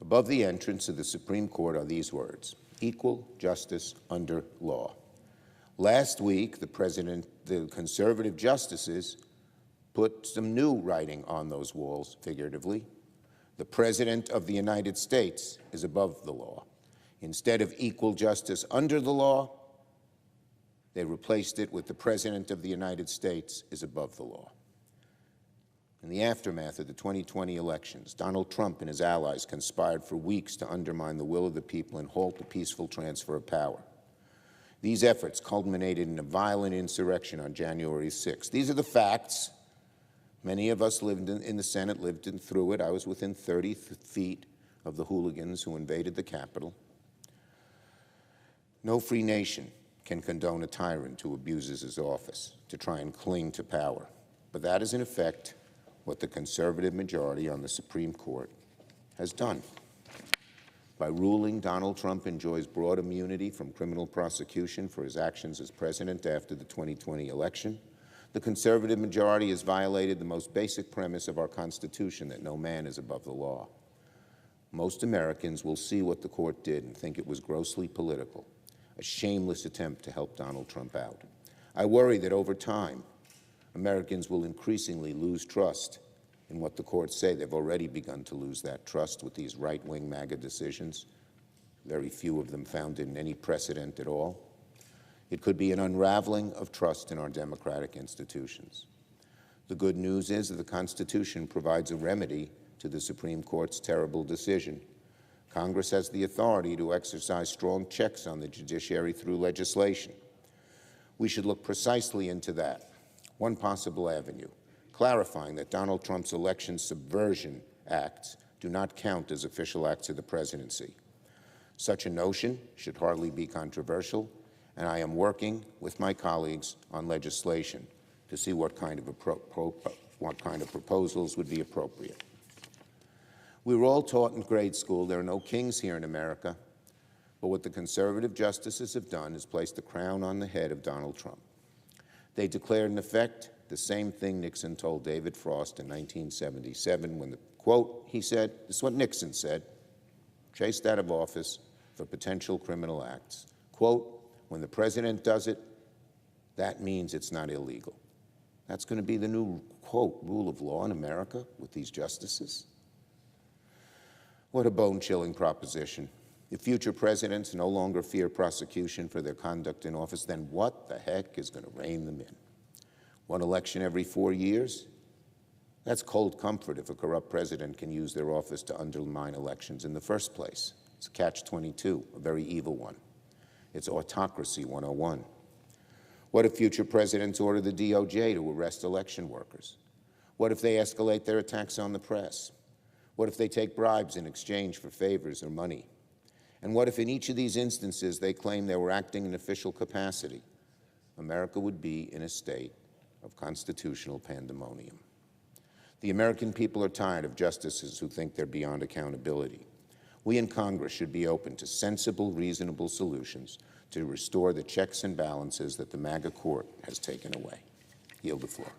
Above the entrance of the Supreme Court are these words: equal justice under law. Last week, the conservative justices put some new writing on those walls, figuratively. The President of the United States is above the law. Instead of equal justice under the law, they replaced it with the President of the United States is above the law. In the aftermath of the 2020 elections, Donald Trump and his allies conspired for weeks to undermine the will of the people and halt the peaceful transfer of power. These efforts culminated in a violent insurrection on January 6th. These are the facts. Many of us lived in the Senate, lived through it. I was within 30 feet of the hooligans who invaded the Capitol. No free nation can condone a tyrant who abuses his office to try and cling to power. But that is, in effect, what the conservative majority on the Supreme Court has done. By ruling Donald Trump enjoys broad immunity from criminal prosecution for his actions as president after the 2020 election, the conservative majority has violated the most basic premise of our Constitution, that no man is above the law. Most Americans will see what the court did and think it was grossly political, a shameless attempt to help Donald Trump out. I worry that over time, Americans will increasingly lose trust in what the courts say. They've already begun to lose that trust with these right-wing MAGA decisions, very few of them found in any precedent at all. It could be an unraveling of trust in our democratic institutions. The good news is that the Constitution provides a remedy to the Supreme Court's terrible decision. Congress has the authority to exercise strong checks on the judiciary through legislation. We should look precisely into that. One possible avenue, clarifying that Donald Trump's election subversion acts do not count as official acts of the presidency. Such a notion should hardly be controversial, and I am working with my colleagues on legislation to see what kind of proposals would be appropriate. We were all taught in grade school there are no kings here in America, but what the conservative justices have done is place the crown on the head of Donald Trump. They declared, in effect, the same thing Nixon told David Frost in 1977 when, quote, he said, this is what Nixon said, chased out of office for potential criminal acts. Quote, when the president does it, that means it's not illegal. That's going to be the new, quote, rule of law in America with these justices? What a bone-chilling proposition. If future presidents no longer fear prosecution for their conduct in office, then what the heck is going to rein them in? One election every 4 years? That's cold comfort if a corrupt president can use their office to undermine elections in the first place. It's a catch-22, a very evil one. It's autocracy 101. What if future presidents order the DOJ to arrest election workers? What if they escalate their attacks on the press? What if they take bribes in exchange for favors or money? And what if in each of these instances they claim they were acting in official capacity? America would be in a state of constitutional pandemonium. The American people are tired of justices who think they're beyond accountability. We in Congress should be open to sensible, reasonable solutions to restore the checks and balances that the MAGA court has taken away. Yield the floor.